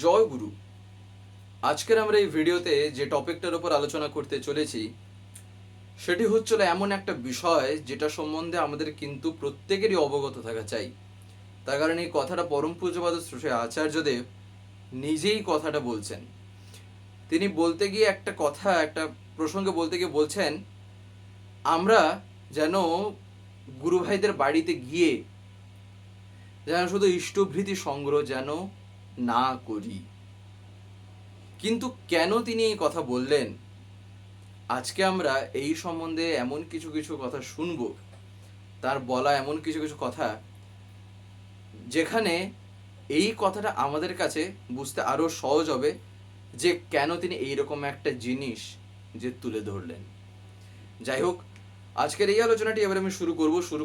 জয় গুরু। আজকের আমরা এই ভিডিওতে যে টপিকটার উপর আলোচনা করতে চলেছি সেটি হচ্ছিল এমন একটা বিষয় যেটা সম্বন্ধে আমাদের কিন্তু প্রত্যেকেরই অবগত থাকা চাই। তার কারণ এই কথাটা পরম পূজ্যপাদ শ্রী আচার্যদেব নিজেই কথাটা বলছেন। তিনি বলতে গিয়ে একটা প্রসঙ্গে বলতে গিয়ে বলছেন, আমরা যেন গুরু ভাইদের বাড়িতে গিয়ে যেন শুধু ইষ্টভৃতি সংগ্রহ যেন না করি। কিন্তু কেন তিনি এই কথা বললেন, আজকে আমরা এই সম্বন্ধে এমন কিছু কিছু কথা শুনব, তার বলা এমন কিছু কিছু কথা যেখানে এই কথাটা আমাদের কাছে বুঝতে আরো সহজ হবে যে কেন তিনি এইরকম একটা জিনিস যে তুলে ধরলেন। যাই হোক, আজকের এই আলোচনাটি এবার আমি শুরু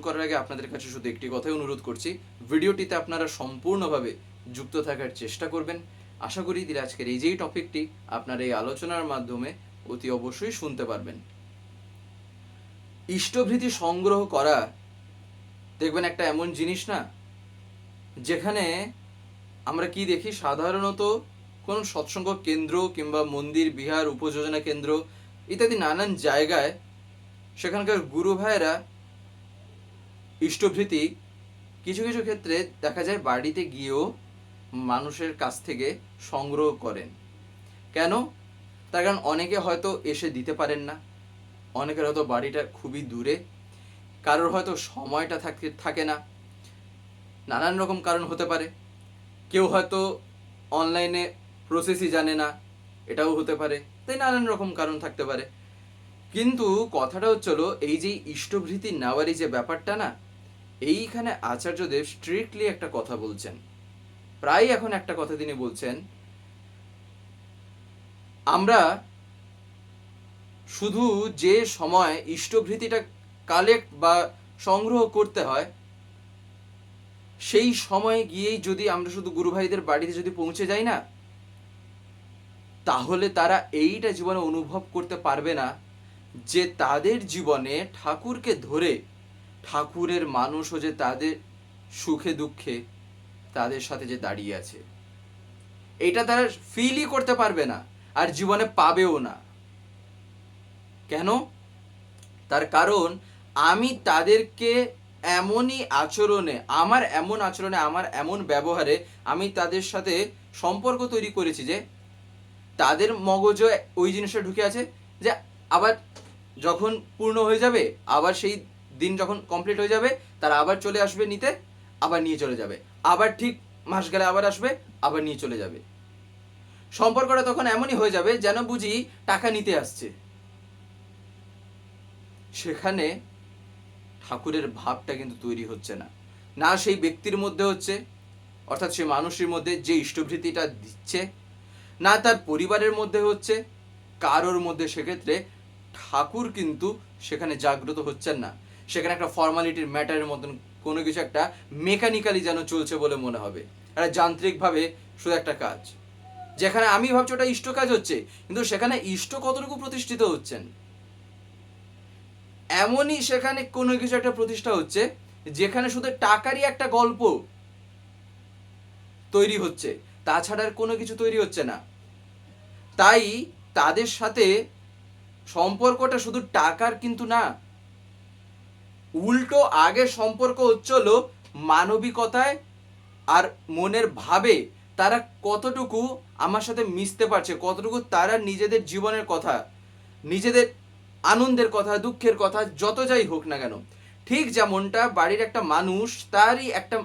করার আগে আপনাদের কাছে শুধু একটি কথাই অনুরোধ করছি, ভিডিওটিতে আপনারা সম্পূর্ণভাবে যুক্ত থাকার চেষ্টা করবেন। আশা করি দিলে আজকের এই যেই টপিকটি আপনারা এই আলোচনার মাধ্যমে অতি অবশ্যই শুনতে পারবেন। ইষ্টভৃতি সংগ্রহ করা দেখবেন একটা এমন জিনিস না, যেখানে আমরা কি দেখি সাধারণত কোন সৎসঙ্গ কেন্দ্র কিংবা মন্দির, বিহার, উপযোজনা কেন্দ্র ইত্যাদি নানান জায়গায় সেখানকার গুরু ভাইয়েরা ইষ্টভৃতি কিছু কিছু ক্ষেত্রে দেখা যায় বাড়িতে গিয়েও মানুষের কাছ থেকে সংগ্রহ করেন। কেন? তার কারণ অনেকে হয়তো এসে দিতে পারেন না, অনেকের হয়তো বাড়িটা খুবই দূরে, কারোর হয়তো সময়টা থাকে না, নানান রকম কারণ হতে পারে। কেউ হয়তো অনলাইনে প্রসেসই জানে না, এটাও হতে পারে। তাই নানান রকম কারণ থাকতে পারে। কিন্তু কথাটা হচ্ছিল এই যে ইষ্টভৃতি নেওয়ারই যে ব্যাপারটা না, এইখানে আচার্যদেব স্ট্রিক্টলি একটা কথা বলছেন। প্রায় এখন একটা কথা তিনি বলছেন, আমরা শুধু যে সময় ইষ্টভৃতিটা কালেক্ট বা সংগ্রহ করতে হয় সেই সময়ে গিয়েই যদি আমরা শুধু গুরু ভাইদের বাড়িতে যদি পৌঁছে যাই না, তাহলে তারা এইটা জীবনে অনুভব করতে পারবে না যে তাদের জীবনে ঠাকুরকে ধরে ঠাকুরের মানুষও যে তাদের সুখে দুঃখে তাদের সাথে যে দাঁড়িয়ে আছে, এটা তারা ফিলই করতে পারবে না, আর জীবনে পাবেও না। কেন? তার কারণ আমি তাদেরকে এমনই আচরণে, আমার এমন ব্যবহারে আমি তাদের সাথে সম্পর্ক তৈরি করেছি যে তাদের মগজে ওই জিনিসটা ঢুকে আছে যে আবার যখন পূর্ণ হয়ে যাবে, আবার সেই দিন যখন কমপ্লিট হয়ে যাবে, তারা আবার চলে আসবে নিতে, আবার নিয়ে চলে যাবে, আবার ঠিক মাস গেলে আবার আসবে, আবার নিয়ে চলে যাবে। সম্পর্কটা তখন এমনই হয়ে যাবে যেন বুঝি টাকা নিতে আসছে। সেখানে ঠাকুরের ভাবটা কিন্তু তৈরি হচ্ছে না, না সেই ব্যক্তির মধ্যে হচ্ছে, অর্থাৎ সেই মানুষের মধ্যে যে ইষ্টভৃতিটা দিচ্ছে, না তার পরিবারের মধ্যে হচ্ছে, কারোর মধ্যে। সেক্ষেত্রে ঠাকুর কিন্তু সেখানে জাগ্রত হচ্ছেন না। সেখানে একটা ফর্মালিটির ম্যাটারের মতন কোনো কিছু একটা মেকানিক্যালি যেন চলছে বলে মনে হবে, একটা যান্ত্রিকভাবে শুধু একটা কাজ, যেখানে আমি ভাবছি ওটা ইষ্ট কাজ হচ্ছে, কিন্তু সেখানে ইষ্ট কতটুকু প্রতিষ্ঠিত হচ্ছেন। এমনই সেখানে কোনো কিছু একটা প্রতিষ্ঠা হচ্ছে যেখানে শুধু টাকারই একটা গল্প তৈরি হচ্ছে, তাছাড়া আর কোনো কিছু তৈরি হচ্ছে না। তাই তাদের সাথে সম্পর্কটা শুধু টাকার কিন্তু না, উল্টো আগে সম্পর্ক হচ্ছিল মানবিকতায় আর মনের ভাবে তারা কতটুকু আমার সাথে মিশতে পারছে, কতটুকু তারা নিজেদের জীবনের কথা, নিজেদের আনন্দের কথা, দুঃখের কথা যত যাই হোক না কেন, ঠিক যেমনটা বাড়ির একটা মানুষ তারই একটা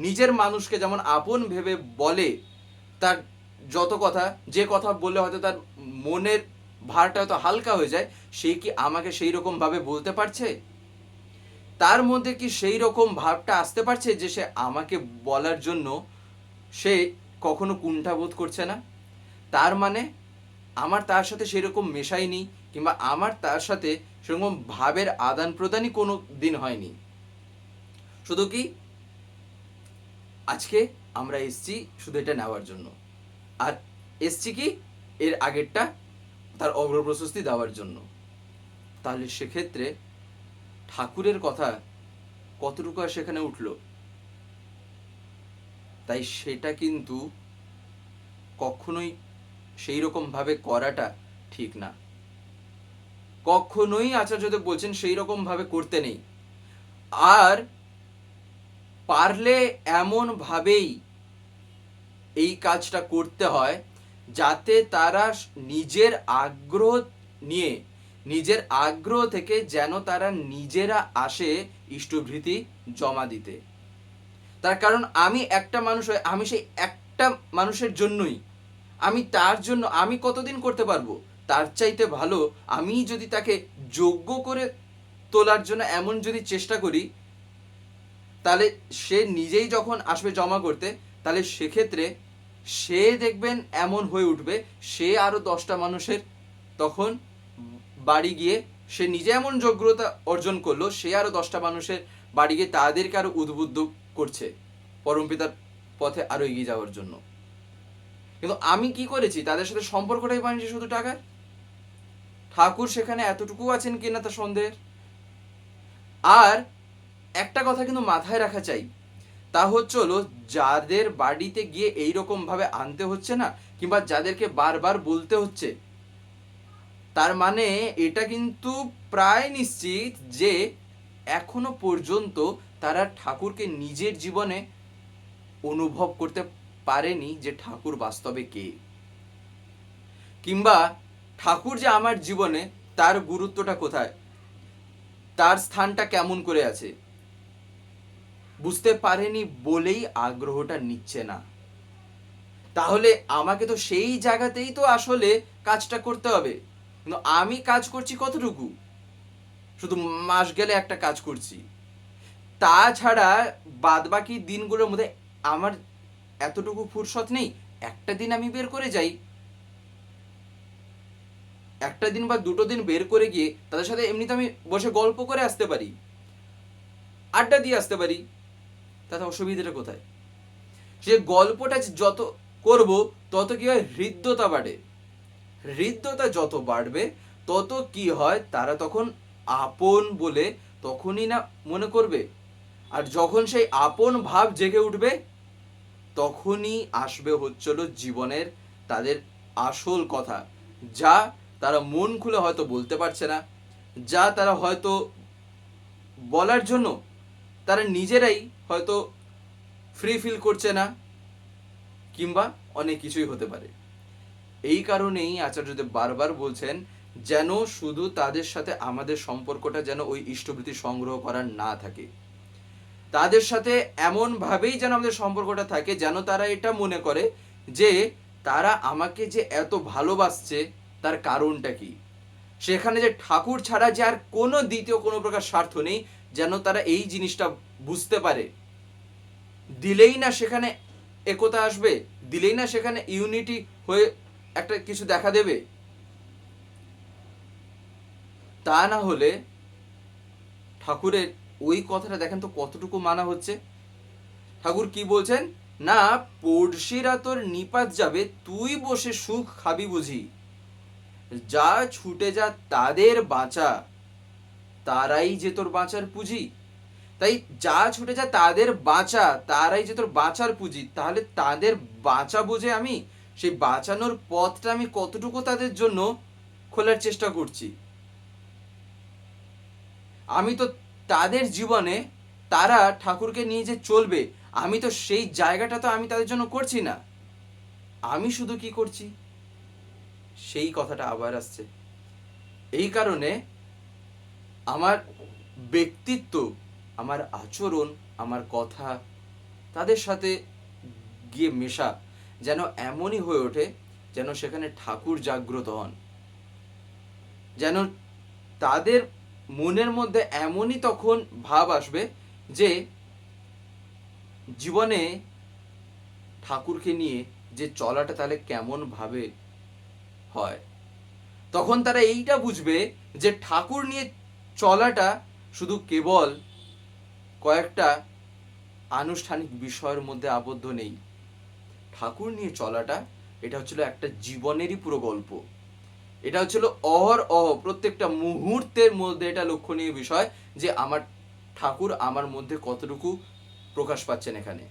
নিজের মানুষকে যেমন আপন ভেবে বলে, তার যত কথা, যে কথা বললে হয়তো তার মনের ভারটা হয়তো হালকা হয়ে যায়, সে কি আমাকে সেই রকম ভাবে বলতে পারছে? তার মধ্যে কি সেই রকম ভাবটা আসতে পারছে যে সে আমাকে বলার জন্য সে কখনো কুণ্ঠাবোধ করছে না? তার মানে আমার তার সাথে সেরকম মেশাইনি, কিংবা আমার তার সাথে সেরকম ভাবের আদান প্রদানই কোনো দিন হয়নি। শুধু কি আজকে আমরা এসছি শুধু এটা নেওয়ার জন্য, আর এসছি কি এর আগেরটা তার অগ্রপ্রশস্তি দেওয়ার জন্য। তাহলে সেক্ষেত্রে ঠাকুরের কথা কতটুকু আর সেখানে উঠল? তাই সেটা কিন্তু কখনোই সেই রকম ভাবে করাটা ঠিক না। কখনোই আচার্যদেব বলছেন সেই রকম ভাবে করতে নেই। আর পারলে এমন ভাবেই এই কাজটা করতে হয় যাতে তারা নিজের আগ্রহ নিয়ে, নিজের আগ্রহ থেকে যেন তারা নিজেরা আসে ইষ্টভৃতি জমা দিতে। তার কারণ আমি একটা মানুষ হয়ে আমি সেই একটা মানুষের জন্যই, আমি তার জন্য আমি কতদিন করতে পারবো, তার চাইতে ভালো আমি যদি তাকে যোগ্য করে তোলার জন্য এমন যদি চেষ্টা করি, তাহলে সে নিজেই যখন আসবে জমা করতে, তাহলে সেক্ষেত্রে সে দেখবেন এমন হয়ে উঠবে, সে আরো 10টা মানুষের তখন বাড়ি গিয়ে সে নিজে এমন যোগ্যতা অর্জন করলো, সে আরো 10টা মানুষের বাড়ি গিয়ে তাদেরকে আরো উদ্বুদ্ধ করছে পরমপিতার পথে আরো এগিয়ে যাওয়ার জন্য। কিন্তু আমি কি করেছি, তাদের সাথে সম্পর্কটাই বানিয়েছি শুধু টাকার। ঠাকুর সেখানে এতটুকু আছেন কিনা তা সন্দেহের। আর একটা কথা কিন্তু মাথায় রাখা চাই, তা হলো যাদের বাড়িতে গিয়ে এইরকম ভাবে আনতে হচ্ছে না, কিংবা যাদেরকে বারবার বলতে হচ্ছে, তার মানে এটা কিন্তু প্রায় নিশ্চিত যে এখনো পর্যন্ত তারা ঠাকুরকে নিজের জীবনে অনুভব করতে পারেনি যে ঠাকুর বাস্তবে কে, কিংবা ঠাকুর যে আমার জীবনে তার গুরুত্বটা কোথায়, তার স্থানটা কেমন করে আছে, বুঝতে পারেনি বলেই আগ্রহটা নিচ্ছে না। তাহলে আমাকে তো সেই জায়গাতেই তো আসলে কাজটা করতে হবে। কিন্তু আমি কাজ করছি কতটুকু, শুধু মাস গেলে একটা কাজ করছি, তাছাড়া বাদবাকি দিনগুলোর মধ্যে আমার এতটুকু ফুরসত নেই। একটা দিন আমি বের করে যাই, একটা দিন বা 2টো দিন বের করে গিয়ে তাদের সাথে এমনিতে আমি বসে গল্প করে আসতে পারি, আড্ডা দিয়ে আসতে পারি, তাতে অসুবিধাটা কোথায়? সে গল্পটা যত করব তত কি হয়, হৃদ্যতা বাড়ে। হৃদ্যতা যত বাড়বে তত কি হয়, তারা তখন আপন বলে তখনই না মনে করবে। আর যখন সেই আপন ভাব জেগে উঠবে, তখনই আসবে হচ্ছিল জীবনের তাদের আসল কথা, যা তারা মন খুলে হয়তো বলতে পারছে না, যা তারা হয়তো বলার জন্য তারা নিজেরাই হয়তো ফ্রি ফিল করছে না, কিংবা অনেক কিছুই হতে পারে। এই কারণেই আচার্যদেব বারবার বলছেন যেন শুধু তাদের সাথে আমাদের সম্পর্কটা যেন ওই ইষ্টভৃতি সংগ্রহ করার না থাকে, তাদের সাথে এমন ভাবেই যেন আমাদের সম্পর্কটা থাকে যেন তারা এটা মনে করে যে তারা আমাকে যে এত ভালোবাসছে তার কারণটা কি, সেখানে যে ঠাকুর ছাড়া যে আর কোনো দ্বিতীয় কোনো প্রকার স্বার্থ নেই, যেন তারা এই জিনিসটা বুঝতে পারে। দিলেই না সেখানে একতা আসবে, দিলেই না সেখানে ইউনিটি হয়ে একটা কিছু দেখা দেবে। তা না হলে ঠাকুরের ওই কথাটা দেখেন তো কতটুকু মানা হচ্ছে। ঠাকুর কি বলছেন না, পড়শিরা তোর নিপাত যাবে, তুই বসে সুখ খাবি বুঝি, যা ছুটে যা তাদের বাঁচা, তারাই যে তোর বাঁচার পুঁজি। তাই যা ছুটে যা তাদের বাঁচা, তারাই যে তোর বাঁচার পুঁজি। তাহলে তাদের বাঁচা বুঝে আমি সেই বাঁচানোর পথটা আমি কতটুকু তাদের জন্য খোলার চেষ্টা করছি। আমি তো তাদের জীবনে তারা ঠাকুরকে নিয়ে যে চলবে, আমি তো সেই জায়গাটা তো আমি তাদের জন্য করছি না। আমি শুধু কি করছি, সেই কথাটা আবার আসছে। এই কারণে আমার ব্যক্তিত্ব, আমার আচরণ, আমার কথা তাদের সাথে গিয়ে মেশা যেন এমনই হয়ে ওঠে যেন সেখানে ঠাকুর জাগ্রত হন, যেন তাদের মনের মধ্যে এমনই তখন ভাব আসবে যে জীবনে ঠাকুরকে নিয়ে যে চলাটা তাহলে কেমন ভাবে হয়। তখন তারা এইটা বুঝবে যে ঠাকুর নিয়ে চলাটা শুধু কেবল কয়েকটা আনুষ্ঠানিক বিষয়ের মধ্যে আবদ্ধ নেই। ঠাকুর নিয়ে চলাটা এটা হচ্ছিল একটা জীবনেরই পুরো গল্প। এটা হচ্ছিল প্রত্যেকটা মুহূর্তের মধ্যে এটা লক্ষণীয় বিষয় যে আমার ঠাকুর আমার মধ্যে কতটুকু প্রকাশ পাচ্ছেন। এখানে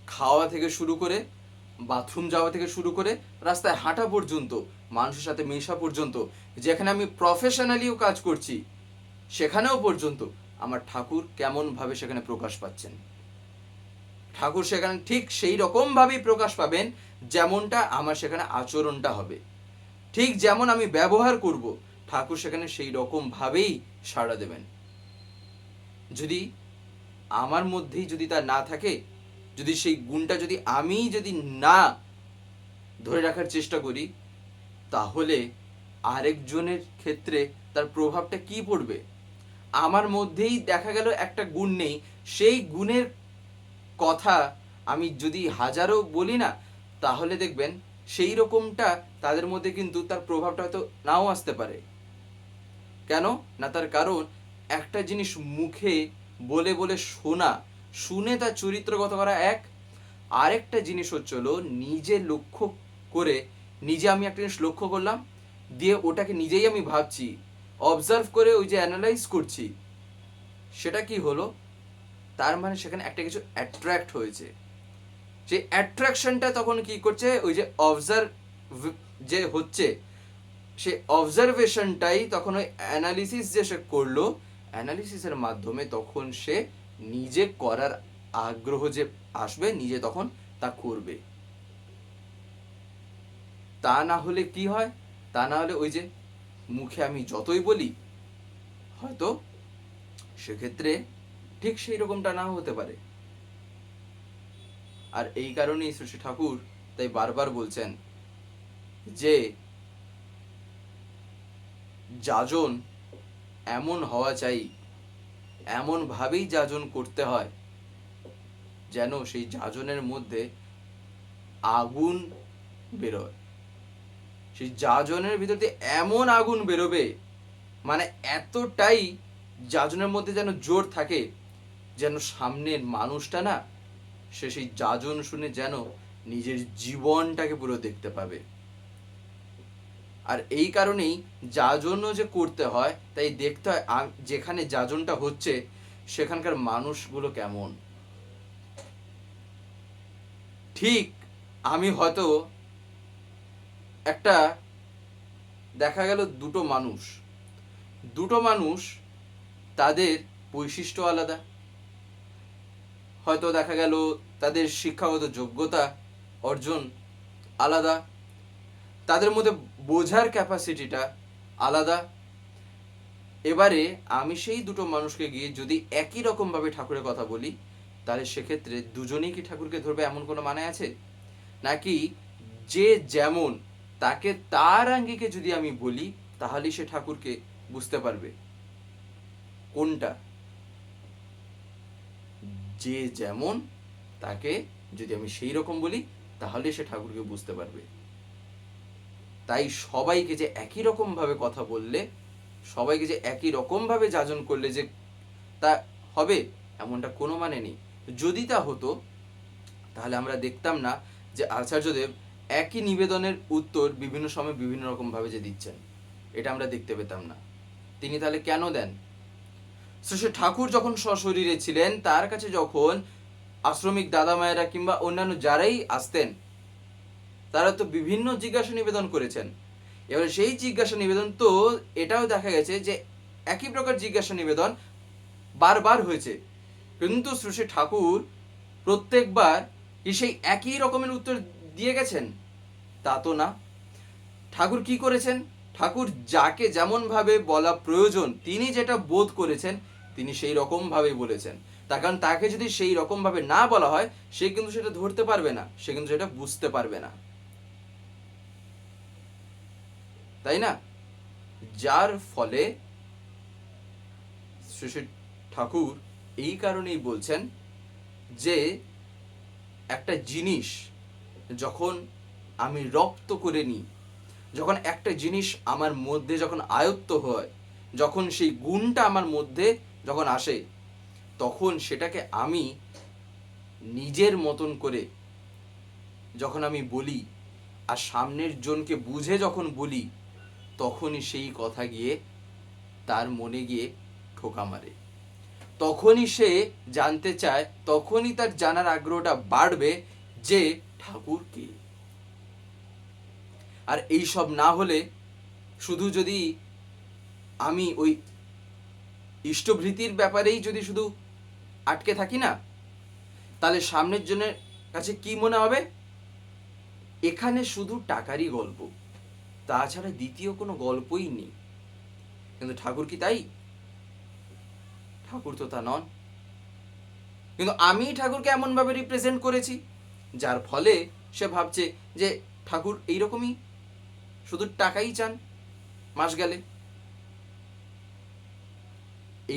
খাওয়া থেকে শুরু করে বাথরুম যাওয়া থেকে শুরু করে রাস্তায় হাঁটা পর্যন্ত, মানুষের সাথে মেশা পর্যন্ত, যেখানে আমি প্রফেশনালিও কাজ করছি সেখানেও পর্যন্ত আমার ঠাকুর কেমনভাবে সেখানে প্রকাশ পাচ্ছেন। ঠাকুর সেখানে ঠিক সেই রকমভাবেই প্রকাশ পাবেন যেমনটা আমার সেখানে আচরণটা হবে, ঠিক যেমন আমি ব্যবহার করব ঠাকুর সেখানে সেই রকমভাবেই সাড়া দেবেন। যদি আমার মধ্যেই যদি তা না থাকে, যদি সেই গুণটা যদি আমি যদি না ধরে রাখার চেষ্টা করি, তাহলে আরেকজনের ক্ষেত্রে তার প্রভাবটা কি পড়বে? আমার মধ্যেই দেখা গেল একটা গুণ নেই, সেই গুণের কথা আমি যদি হাজারো বলি না, তাহলে দেখবেন সেই রকমটা তাদের মধ্যে কিন্তু তার প্রভাবটা হয়তো নাও আসতে পারে। কেন না? তার কারণ একটা জিনিস মুখে বলে বলে শোনা, শুনে তার চরিত্রগত করা এক, আরেকটা জিনিস হচ্ছিল নিজে লক্ষ্য করে, নিজে আমি একটা জিনিস লক্ষ্য করলাম, দিয়ে ওটাকে নিজেই আমি ভাবছি, অবজার্ভ করে ওই যে অ্যানালাইজ করছি, সেটা কি হলো? তার মানে সেখানে একটা কিছু অ্যাট্রাক্ট হয়েছে। সেই অ্যাট্রাকশনটা তখন কি করছে? ওই যে অবজার্ভ যে হচ্ছে, সে অবজারভেশনটাই তখন ওই অ্যানালিসিস যে সে করলো, অ্যানালিসিসের মাধ্যমে তখন সে নিজে করার আগ্রহ যে আসবে, নিজে তখন তা করবে। তা না হলে কি হয়? তা না হলে ওই যে মুখে আমি যতই বলি, হয়তো সেক্ষেত্রে ঠিক সেই রকমটা নাও হতে পারে। আর এই কারণেই শ্রী শ্রী ঠাকুর তাই বারবার বলছেন যে যাজন এমন হওয়া চাই, এমন ভাবেই যাজন করতে হয় যেন সেই যাজনের মধ্যে আগুন বেরোয়। সেই যাজনের ভিতর দিয়ে এমন আগুন বেরোবে, মানে এতটাই যাজনের মধ্যে যেন জোর থাকে, যেন সামনের মানুষটা না, সে সেই যাজন শুনে যেন নিজের জীবনটাকে পুরো দেখতে পাবে। আর এই কারণেই যাজনও যে করতে হয়, তাই দেখতে হয় যেখানে যাজনটা হচ্ছে সেখানকার মানুষগুলো কেমন। ঠিক আমি হয়তো একটা দেখা গেল দুটো মানুষ তাদের বৈশিষ্ট্য আলাদা, হয়তো দেখা গেল তাদের শিক্ষাগত যোগ্যতা অর্জন আলাদা, তাদের মধ্যে বোঝার ক্যাপাসিটিটা আলাদা। এবারে আমি সেই দুটো মানুষকে গিয়ে যদি একই রকমভাবে ঠাকুরের কথা বলি, তাহলে সেক্ষেত্রে দুজনেই কি ঠাকুরকে ধরবে এমন কোনো মানে আছে? নাকি যে যেমন তাকে তার আঙ্গিকে যদি আমি বলি, তাহলেই সে ঠাকুরকে বুঝতে পারবে? কোনটা? যে যেমন তাকে যদি আমি সেই রকম বলি, তাহলে সে ঠাকুরকে বুঝতে পারবে। তাই সবাইকে যে একই রকম ভাবে কথা বললে, সবাইকে যে একই রকম ভাবে যাজন করলে যে তা হবে এমনটা কোনো মানে নেই। যদি তা হতো তাহলে আমরা দেখতাম না যে আচার্যদেব একই নিবেদনের উত্তর বিভিন্ন সময় বিভিন্ন রকম ভাবে যে দিচ্ছেন, এটা আমরা দেখতে পেতাম না। তিনি তাহলে কেন দেন? শ্রী ঠাকুর যখন সশরীরে ছিলেন, তার কাছে যখন আশ্রমিক দাদা মায়েরা কিংবা অন্যান্য যারাই আসতেন, তারা তো বিভিন্ন জিজ্ঞাসা নিবেদন করেছেন। এবারে সেই জিজ্ঞাসা নিবেদন তো এটাও দেখা গেছে যে একই প্রকার জিজ্ঞাসা নিবেদন বারবার হয়েছে, কিন্তু শ্রী ঠাকুর প্রত্যেকবার কি সেই একই রকমের উত্তর দিয়ে গেছেন? তা তো না। ঠাকুর কি করেছেন? ঠাকুর যাকে যেমন ভাবে বলা প্রয়োজন, তিনি যেটা বোধ করেছেন, তিনি সেই রকম ভাবে বলেছেন। তার কারণ তাকে যদি সেই রকম ভাবে না বলা হয়, সে কিন্তু সেটা ধরতে পারবে না, সে কিন্তু সেটা বুঝতে পারবে না, তাই না? যার ফলে শ্রী শ্রী ঠাকুর এই কারণেই বলছেন যে একটা জিনিস যখন আমি রপ্ত করে নিই, যখন একটা জিনিস আমার মধ্যে যখন আয়ত্ত হয়, যখন সেই গুণটা আমার মধ্যে যখন আসে, তখন সেটাকে আমি নিজের মতন করে যখন আমি বলি, আর সামনের জনকে বুঝে যখন বলি, তখনই সেই কথা গিয়ে তার মনে গিয়ে ঠোকা মারে। তখনই সে জানতে চায়, তখনই তার জানার আগ্রহটা বাড়বে যে ঠাকুর কে। আর এই সব না হলে শুধু যদি আমি ওই ইষ্টভৃতির ব্যাপারেই যদি শুধু আটকে থাকি না, তাহলে সামনের জনের কাছে কি মনে হবে, এখানে শুধু টাকারই গল্প, তাছাড়া দ্বিতীয় কোনো গল্পই নেই। কিন্তু ঠাকুর কি তাই? ঠাকুর তো তা নন। কিন্তু আমি ঠাকুরকে এমন ভাবে রিপ্রেজেন্ট করেছি, যার ফলে সে ভাবছে যে ঠাকুর এইরকমই, শুধু টাকাই চান মাস গেলে।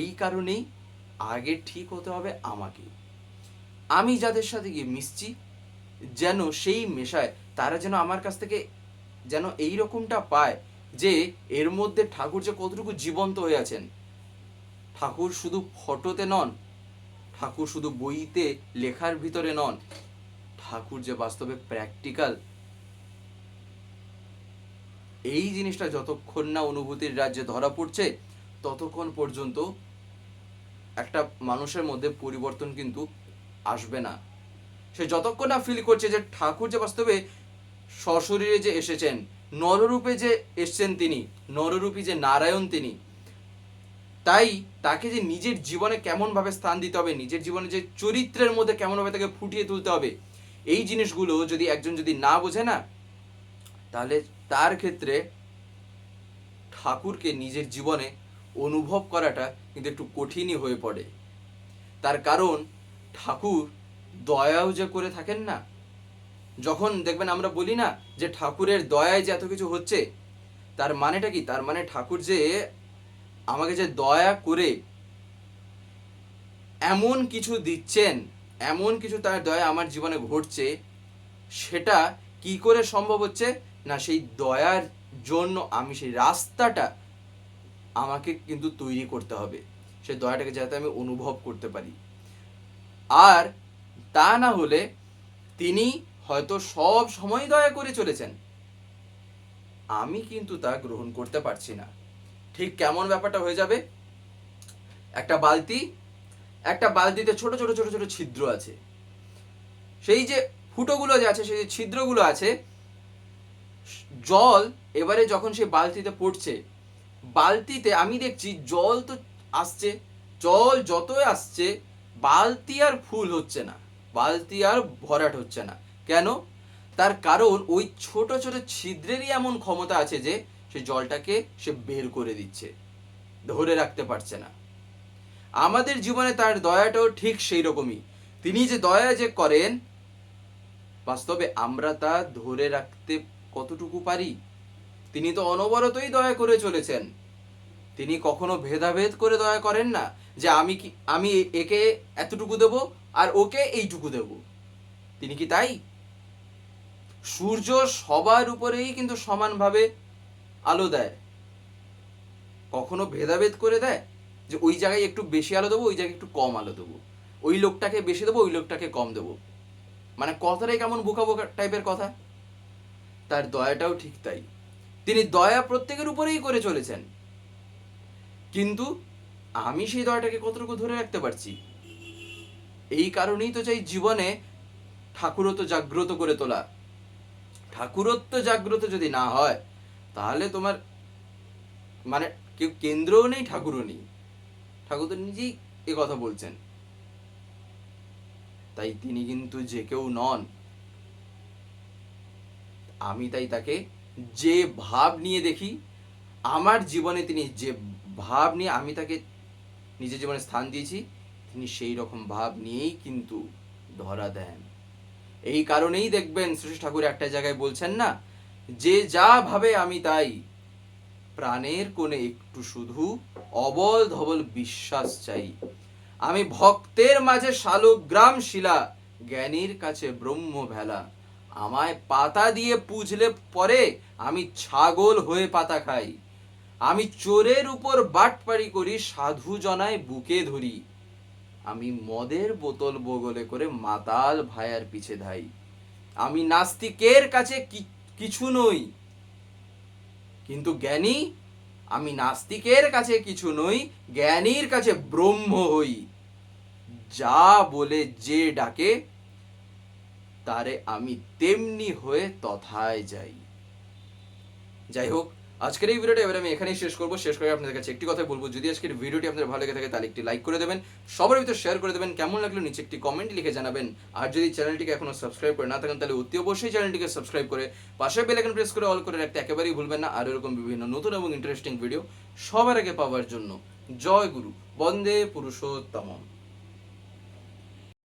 এই কারণেই আগে ঠিক হতে হবে আমাকে। আমি যাদের সাথে গিয়ে মিশছি, যেন সেই মেশায় তারা যেন আমার কাছ থেকে যেন এই রকমটা পায় যে এর মধ্যে ঠাকুর যে কতটুকু জীবন্ত হয়ে আছেন। ঠাকুর শুধু ফটোতে নন, ঠাকুর শুধু বইতে লেখার ভিতরে নন, ঠাকুর যে বাস্তবে প্র্যাকটিক্যাল। এই জিনিসটা যতক্ষণ না অনুভূতির রাজ্যে ধরা পড়ছে, ততক্ষণ পর্যন্ত একটা মানুষের মধ্যে পরিবর্তন কিন্তু আসবে না। সে যতক্ষণ না ফিল করছে যে ঠাকুর যে বাস্তবে সশরীরে যে এসেছেন, নররূপে যে এসছেন তিনি, নররূপী যে নারায়ণ তিনি, তাই তাকে যে নিজের জীবনে কেমনভাবে স্থান দিতে হবে, নিজের জীবনে যে চরিত্রের মধ্যে কেমনভাবে তাকে ফুটিয়ে তুলতে হবে, এই জিনিসগুলো যদি একজন যদি না বোঝে না, তাহলে তার ক্ষেত্রে ঠাকুরকে নিজের জীবনে অনুভব করাটা কিন্তু একটু কঠিনই হয়ে পড়ে। তার কারণ ঠাকুর দয়াও যে করে থাকেন না। যখন দেখবেন আমরা বলি না যে ঠাকুরের দয়ায় যে এত কিছু হচ্ছে, তার মানেটা কি? তার মানে ঠাকুর যে আমাকে যে দয়া করে এমন কিছু দিচ্ছেন, এমন কিছু তার দয়া আমার জীবনে ঘটছে, সেটা কি করে সম্ভব হচ্ছে না, সেই দয়ার জন্য আমি সেই রাস্তাটা আমাকে কিন্তু তৈরি করতে হবে, সেই দয়াটাকে যাতে আমি অনুভব করতে পারি। আর তা না হলে তিনি হয়তো সব সময় দয়া করে চলেছেন, আমি কিন্তু তা গ্রহণ করতে পারছি না। ঠিক কেমন ব্যাপারটা হয়ে যাবে, একটা বালতিতে ছোট ছোট ছোট ছোট ছিদ্র আছে, সেই যে ফুটোগুলো যে আছে, সেই যে ছিদ্রগুলো আছে, জল এবারে যখন সে বালতিতে পড়ছে, বালতিতে আমি দেখছি জল তো আসছে, জল যতই আসছে বালতি আর ফুল হচ্ছে না, বালতি আর ভরাট হচ্ছে না। কেন? তার কারণ ওই ছোট ছোট ছিদ্রেরই এমন ক্ষমতা আছে যে সে জলটাকে সে বের করে দিচ্ছে, ধরে রাখতে পারছে না। আমাদের জীবনে তার দয়াটাও ঠিক সেই রকমই। তিনি যে দয়া যে করেন, বাস্তবে আমরা তা ধরে রাখতে কতটুকু পারি? তিনি তো অনবরতই দয়া করে চলেছেন। তিনি কখনো ভেদাভেদ করে দয়া করেন না যে আমি একে এতটুকু দেব আর ওকে এইটুকু দেব। তিনি কি তাই? সূর্য সবার উপরেই কিন্তু সমানভাবে আলো দেয়, কখনো ভেদাভেদ করে দেয় যে ওই জায়গায় একটু বেশি আলো দেবো, ওই জায়গায় একটু কম আলো দেবো, ওই লোকটাকে বেশি দেবো, ওই লোকটাকে কম দেবো। মানে কথাটাই কেমন বোকা বোকা টাইপের কথা। তার দয়াটাও ঠিক তাই, তিনি দয়া প্রত্যেকের উপরেই করে চলেছেন, কিন্তু আমি সেই দয়াটাকে কতটুকু ধরে রাখতে পারছি। এই কারণেই তো চাই জীবনে ঠাকুরত্ব জাগ্রত করে তোলা। ঠাকুরত্ব জাগ্রত যদি না হয়, তাহলে তোমার মানে কেউ কেন্দ্রও নেই, ঠাকুরও নেই। ঠাকুর তো নিজেই এ কথা বলছেন। তাই তিনি কিন্তু যে কেউ নন। আমি তাই তাকে যে ভাব নিয়ে দেখি, আমার জীবনে তিনি যে ভাব নিয়ে আমি তাকে নিজের জীবনে স্থান দিয়েছি, তিনি সেই রকম ভাব নিয়েই কিন্তু ধরা দেন। এই কারণেই দেখবেন শ্রী ঠাকুর একটা জায়গায় বলছেন না, যে যা ভাবে আমি তাই, প্রাণের কোণে একটু শুধু অবল ধবল বিশ্বাস চাই। আমি ভক্তের মাঝে শালগ্রাম শিলা, জ্ঞানীর কাছে ব্রহ্ম ভেলা। আমায় পাতা দিয়ে পুজলে পরে আমি ছাগল হয়ে পাতা খাই। আমি চোরের উপর বাটপাড়ি করি, সাধু জনায় বুকে ধরি। আমি মদের বোতল বগলে করে মাতাল ভায়ার পিছে ধাই। আমি নাস্তিকের কাছে কিছু নই, কিন্তু জ্ঞানী, আমি নাস্তিকের কাছে কিছু নই, জ্ঞানীর কাছে ব্রহ্ম হই। যা বলে যে ডাকে, তারে আমি তেমনি হয়ে তথায় যাই। যাই হোক, আজকের এই ভিডিওটা এবার আমি এখানেই শেষ করবো। শেষ করে আপনাদের কাছে একটি কথা বলবো, যদি আজকের ভিডিওটি আপনাদের ভালো লেগে থাকে তাহলে একটি লাইক করে দেবেন, সবার ভিতর শেয়ার করে দেবেন, কেমন লাগলো নিচে একটি কমেন্ট লিখে জানাবেন। আর যদি চ্যানেলটিকে এখনো সাবস্ক্রাইব করে না থাকেন তাহলে অতি অবশ্যই চ্যানেলটিকে সাবস্ক্রাইব করে পাশে বেল আইকন প্রেস করে অল করে রাখতে একেবারেই ভুলবেন না। আর এরকম বিভিন্ন নতুন এবং ইন্টারেস্টিং ভিডিও সবার আগে পাওয়ার জন্য। জয় গুরু, বন্দে পুরুষোত্তমম।